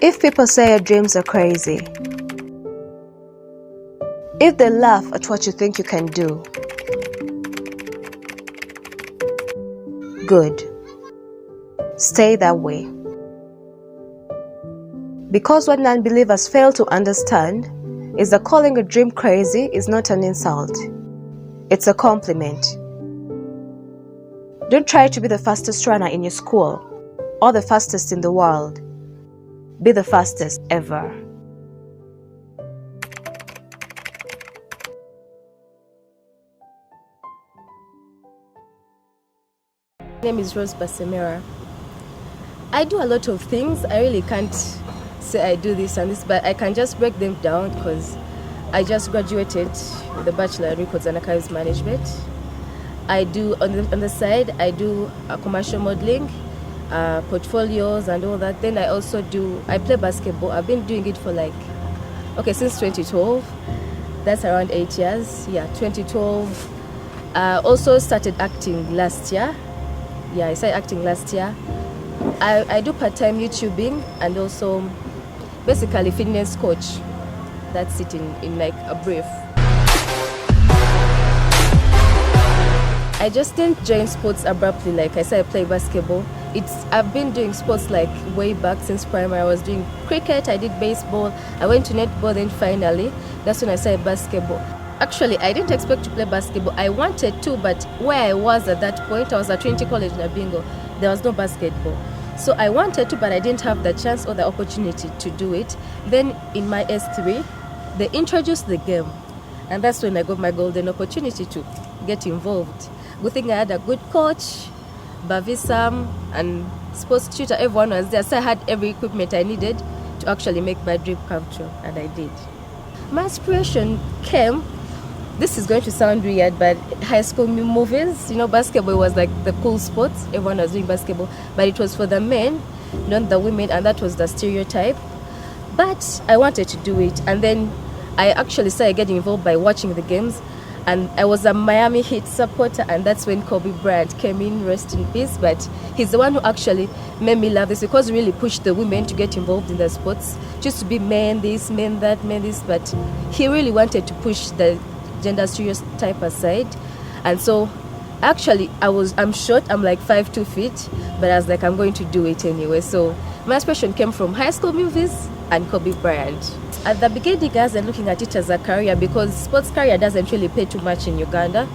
If people say your dreams are crazy, if they laugh at what you think you can do, good. Stay that way. Because what non-believers fail to understand is that calling a dream crazy is not an insult. It's a compliment. Don't try to be the fastest runner in your school or the fastest in the world. Be the fastest ever. My name is Rose Basemera. I do a lot of things. I really can't say I do this and this, but I can just break them down because I just graduated with a Bachelor in Records and Archives Management. I do, on the side, I do commercial modeling, portfolios and all that. Then I play basketball. I've been doing it for since 2012. That's around 8 years. Yeah, 2012. Also started acting last year. Yeah, I started acting last year. I do part-time YouTubing and also basically fitness coach. That's it in a brief. I just didn't join sports abruptly. Like I said, I play basketball. I've been doing sports way back since primary. I was doing cricket, I did baseball, I went to netball, then finally, that's when I started basketball. Actually, I didn't expect to play basketball. I wanted to, but where I was at that point, I was at Trinity College in Abingo. There was no basketball. So I wanted to, but I didn't have the chance or the opportunity to do it. Then in my S3, they introduced the game. And that's when I got my golden opportunity to get involved. Good thing I had a good coach, Bavisam, and sports tutor. Everyone was there. So I had every equipment I needed to actually make my dream come true. And I did. My inspiration came, this is going to sound weird, but high school movies, basketball was the cool sport. Everyone was doing basketball, but it was for the men, not the women, and that was the stereotype. But I wanted to do it, and then I actually started getting involved by watching the games, and I was a Miami Heat supporter, and that's when Kobe Bryant came in, rest in peace, but he's the one who actually made me love this because he really pushed the women to get involved in the sports, just to be men this, men that, men this, but he really wanted to push the gender stereotype aside. And so actually I'm short, I'm 5'2" feet, but I was I'm going to do it anyway. So my inspiration came from high school movies and Kobe Bryant. At the beginning, guys are looking at it as a career because sports career doesn't really pay too much in Uganda.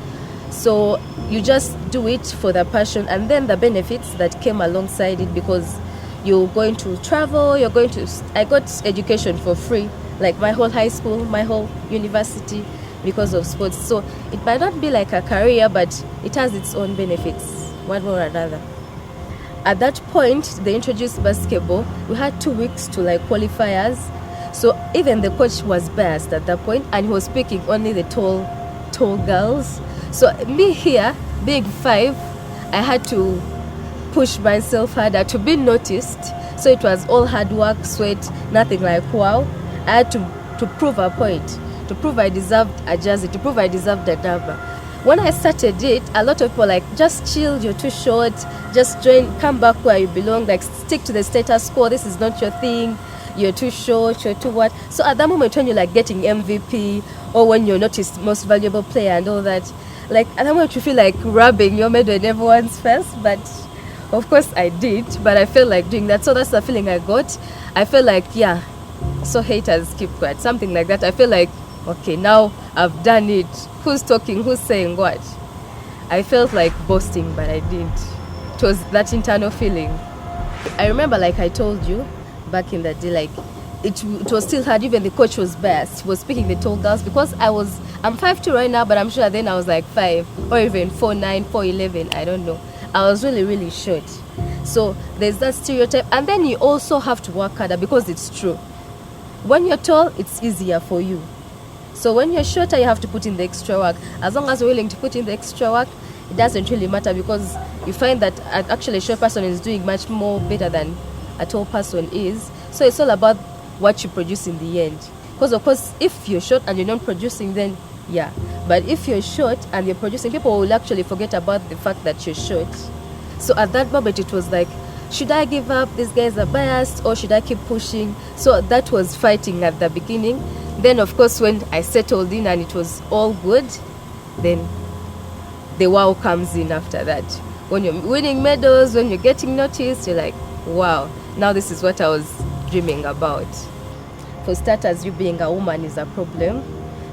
So you just do it for the passion, and then the benefits that came alongside it, because you're going to travel, I got education for free, my whole high school, my whole university, because of sports. So it might not be a career, but it has its own benefits, one way or another. At that point, they introduced basketball. We had 2 weeks to qualifiers. So even the coach was biased at that point, and he was picking only the tall girls. So me here, big 5, I had to push myself harder to be noticed. So it was all hard work, sweat, nothing wow. I had to prove a point, to prove I deserved a jersey, to prove I deserved a number. When I started it, a lot of people just chill, you're too short, just join, come back where you belong, stick to the status quo, this is not your thing, you're too short, you're too what. So at that moment when you're getting MVP, or when you're noticed most valuable player and all that, at that moment you feel rubbing your medal in everyone's face. But of course I did, but I felt doing that. So that's the feeling I got. I felt so haters keep quiet, something like that. I feel okay, now I've done it. Who's talking? Who's saying what? I felt boasting, but I didn't. It was that internal feeling. I remember, I told you, back in the day, it was still hard. Even the coach was biased. He was picking the tall girls because I'm 5'2" right now, but I'm sure then I was 5 or even 4'9", 4'11", I don't know. I was really, really short. So there's that stereotype. And then you also have to work harder because it's true. When you're tall, it's easier for you. So when you're shorter, you have to put in the extra work. As long as you're willing to put in the extra work, it doesn't really matter, because you find that actually a short person is doing much more better than a tall person is. So it's all about what you produce in the end. Because of course, if you're short and you're not producing, then yeah. But if you're short and you're producing, people will actually forget about the fact that you're short. So at that moment, it was should I give up, these guys are biased, or should I keep pushing? So that was fighting at the beginning. Then of course when I settled in and it was all good, then the wow comes in after that. When you're winning medals, when you're getting noticed, you're like, wow, now this is what I was dreaming about. For starters, you being a woman is a problem,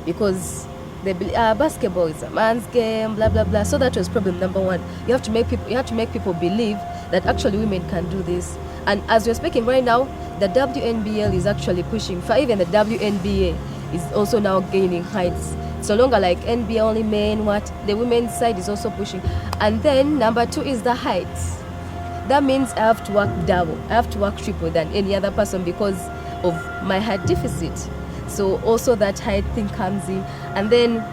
because they believe basketball is a man's game, blah blah blah. So that was problem number one. You have to make people believe that actually women can do this. And as we're speaking right now, the WNBL is actually pushing for, even the WNBA is also now gaining heights. So longer like NBA only men, what the women's side is also pushing. And then number two is the heights. That means I have to work double, I have to work triple than any other person because of my height deficit. So also that height thing comes in. And then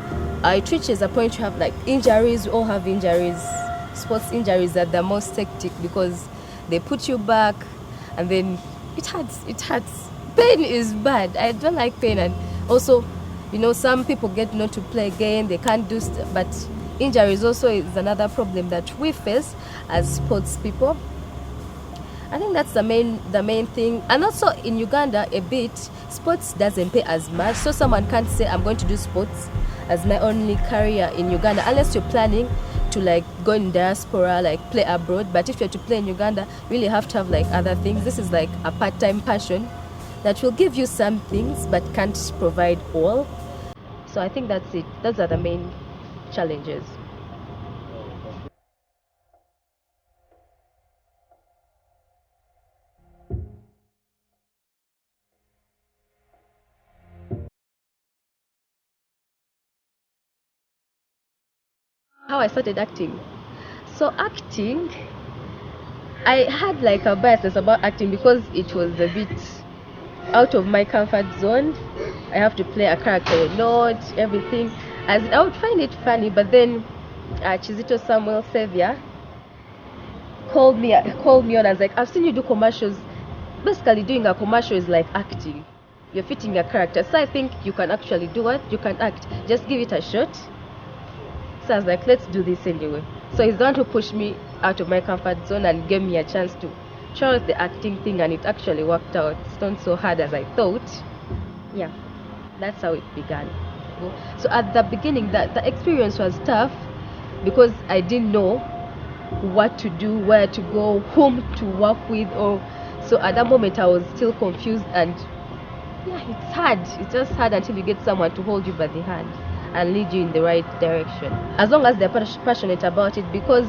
it reaches a point you have like injuries. We all have injuries. Sports injuries are the most hectic because they put you back and then it hurts. Pain is bad. I don't like pain. And also, you know, some people get not to play again, they can't do but injuries also is another problem that we face as sports people. I think that's the main thing. And also in Uganda a bit, sports doesn't pay as much, so someone can't say I'm going to do sports as my only career in Uganda unless you're planning to like go in diaspora, like play abroad. But if you're to play in Uganda, you really have to have like other things. This is like a part-time passion that will give you some things but can't provide all. So I think that's it. Those are the main challenges. How I started acting. So acting, I had like a bias about acting because it was a bit out of my comfort zone. I have to play a character a lot, everything. As I would find it funny, but then Chizito Samuel Xavier called me on. I was like, I've seen you do commercials. Basically, doing a commercial is like acting. You're fitting a character. So I think you can actually do it. You can act. Just give it a shot. So I was like, let's do this anyway. So he's the one who pushed me out of my comfort zone and gave me a chance to try the acting thing, and it actually worked out. It's not so hard as I thought. Yeah, that's how it began. So at the beginning, the experience was tough because I didn't know what to do, where to go, whom to work with, or so at that moment I was still confused, and yeah, it's hard. It's just hard until you get someone to hold you by the hand and lead you in the right direction, as long as they're passionate about it. Because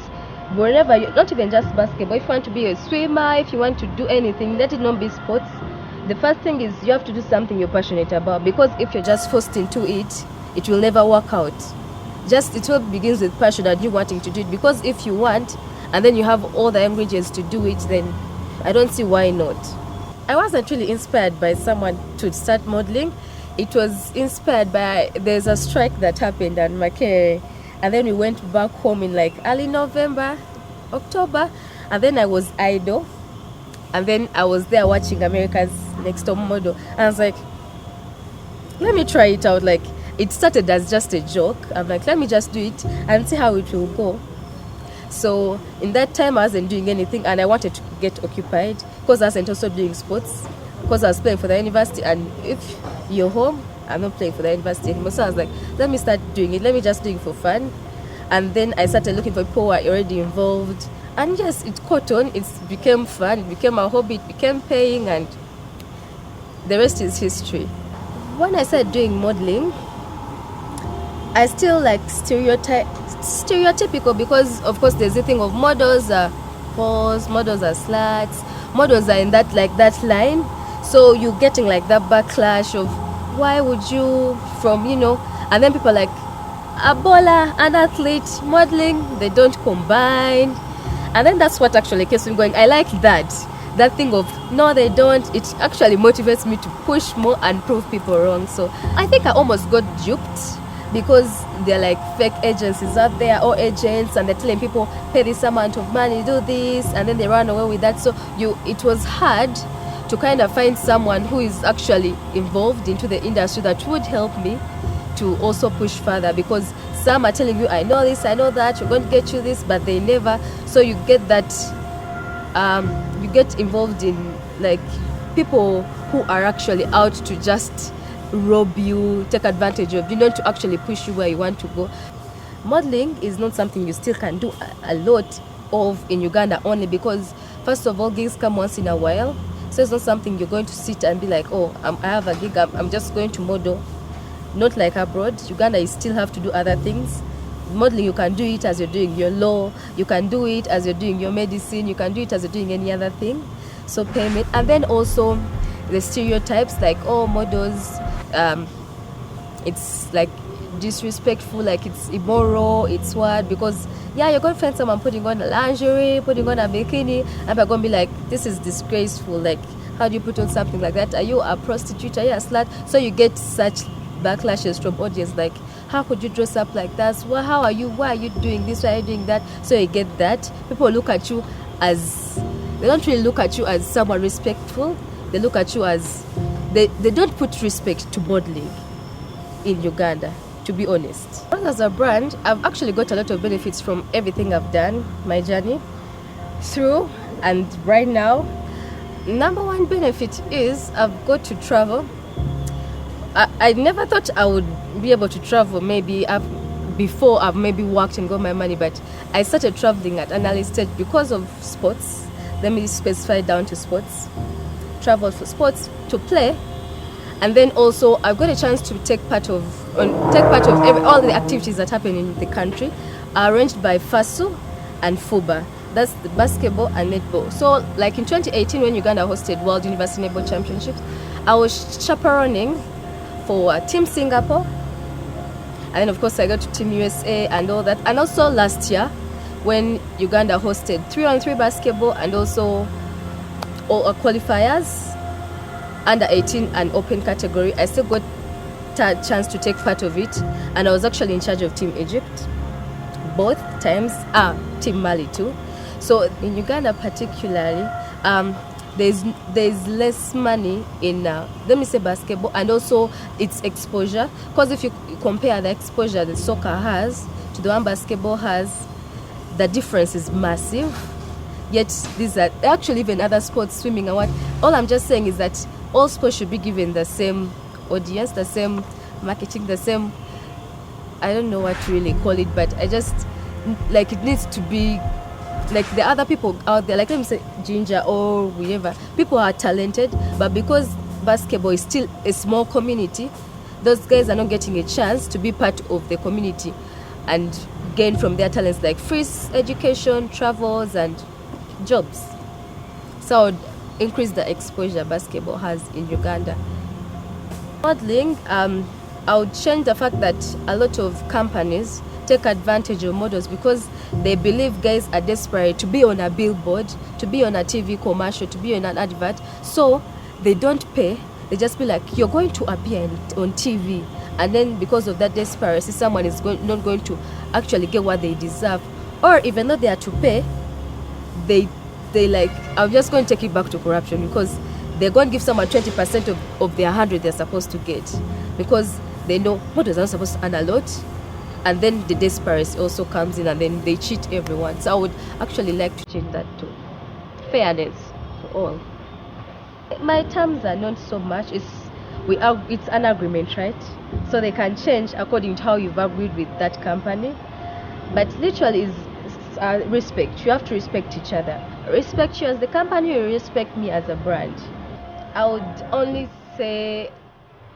wherever you, not even just basketball, if you want to be a swimmer, if you want to do anything, let it not be sports, the first thing is you have to do something you're passionate about, because if you're just forced into it, it will never work out. Just it all begins with passion and you wanting to do it, because if you want and then you have all the ingredients to do it, then I don't see why not. I wasn't really inspired by someone to start modeling. It was inspired by, there's a strike that happened at Makerere, and then we went back home in like early November, October, and then I was idle, and then I was there watching America's Next Top Model, and I was like, let me try it out. Like, it started as just a joke. I'm like, let me just do it and see how it will go. So in that time I wasn't doing anything, and I wanted to get occupied because I wasn't also doing sports, because I was playing for the university, and if you're home, I'm not playing for the university anymore. So I was like, let me start doing it, let me just do it for fun. And then I started looking for people who are already involved, and yes, it caught on, it became fun, it became a hobby, it became paying, and the rest is history. When I started doing modeling, I still like stereotypical, because of course there's the thing of models are whores, models are sluts, models are in that line. So you're getting like that backlash of why would you, from, you know, and then people are like, a bowler, an athlete, modeling, they don't combine. And then that's what actually keeps me going. I like that thing of no, they don't. It actually motivates me to push more and prove people wrong. So I think I almost got duped, because they're like fake agencies out there, or agents, and they're telling people pay this amount of money, do this, and then they run away with that. So it was hard to kind of find someone who is actually involved into the industry that would help me to also push further, because some are telling you, I know this, I know that, we're going to get you this, but they never. So you get that you get involved in like people who are actually out to just rob you, take advantage of you, not to actually push you where you want to go. Modeling is not something you still can do a lot of in Uganda, only because first of all, gigs come once in a while. So it's not something you're going to sit and be like, oh, I have a gig, I'm just going to model. Not like abroad. Uganda, you still have to do other things. Modeling, you can do it as you're doing your law, you can do it as you're doing your medicine, you can do it as you're doing any other thing. So payment. And then also the stereotypes, like, oh, models, it's like disrespectful, like it's immoral, it's what, because yeah, you're going to find someone putting on a lingerie, putting on a bikini, and they're going to be like, this is disgraceful. Like, how do you put on something like that? Are you a prostitute? Are you a slut? So you get such backlashes from audience, like, how could you dress up like that? Well, how are you? Why are you doing this? Why are you doing that? So you get that. People look at you as, they don't really look at you as someone respectful. They look at you as, they don't put respect to modeling in Uganda, to be honest. As a brand, I've actually got a lot of benefits from everything I've done, my journey through, and right now, number one benefit is I've got to travel. I never thought I would be able to travel before I've maybe worked and got my money, but I started traveling at an early stage because of sports. Let me specify down to sports. Travel for sports, to play, and then also I've got a chance to take part of all the activities that happen in the country are arranged by FASU and FUBA. That's the basketball and netball. So like in 2018 when Uganda hosted World University Netball Championships, I was chaperoning for Team Singapore, and then of course I got to Team USA and all that. And also last year when Uganda hosted 3-on-3 basketball and also all qualifiers, under 18 and open category, I still got a chance to take part of it, and I was actually in charge of Team Egypt both times, Team Mali too. So in Uganda particularly, there's less money in let me say basketball, and also its exposure, because if you compare the exposure that soccer has to the one basketball has, the difference is massive. Yet these are actually even other sports, swimming and what. All I'm just saying is that all sports should be given the same audience, the same marketing, the same, I don't know what to really call it, but I just, like, it needs to be like the other people out there, like let me say Ginger or whatever. People are talented, but because basketball is still a small community, those guys are not getting a chance to be part of the community and gain from their talents, like free education, travels and jobs. So I would increase the exposure basketball has in Uganda. Modeling, I would change the fact that a lot of companies take advantage of models because they believe guys are desperate to be on a billboard, to be on a TV commercial, to be on an advert. So they don't pay. They just be like, you're going to appear on TV. And then because of that desperation, someone is not going to actually get what they deserve. Or even though they are to pay, they like, I'm just going to take it back to corruption, because they're going to give someone 20% of their 100 they're supposed to get, because they know models are not supposed to earn a lot. And then the desperation also comes in, and then they cheat everyone. So I would actually like to change that to fairness for all. My terms are not so much. It's an agreement, right? So they can change according to how you've agreed with that company. But literally is respect. You have to respect each other. Respect you as the company, you respect me as a brand. I would only say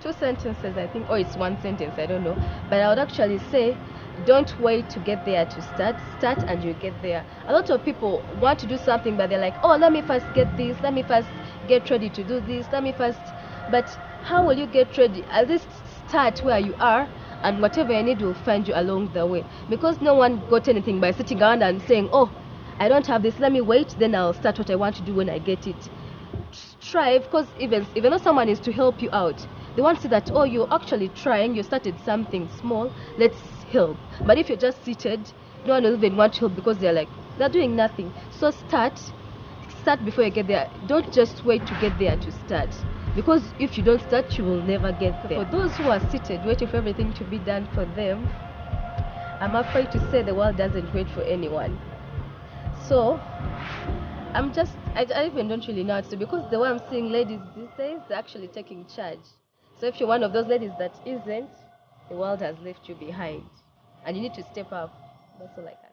2 sentences, I think, or it's 1 sentence, I don't know. But I would actually say, don't wait to get there to start and you get there. A lot of people want to do something, but they're like, oh, let me first get this, let me first get ready to do this, but how will you get ready? At least start where you are, and whatever you need will find you along the way. Because no one got anything by sitting around and saying, oh, I don't have this, let me wait, then I'll start what I want to do when I get it. Strive, because even though someone is to help you out, they want to see that, oh, you're actually trying, you started something small, let's help. But if you're just seated, no one will even want to help, because they're doing nothing. So start before you get there. Don't just wait to get there to start, because if you don't start, you will never get there. For those who are seated waiting for everything to be done for them, I'm afraid to say the world doesn't wait for anyone. So I even don't really know how to, because the way I'm seeing ladies these days, they're actually taking charge. So if you're one of those ladies that isn't, the world has left you behind. And you need to step up. That's all I can.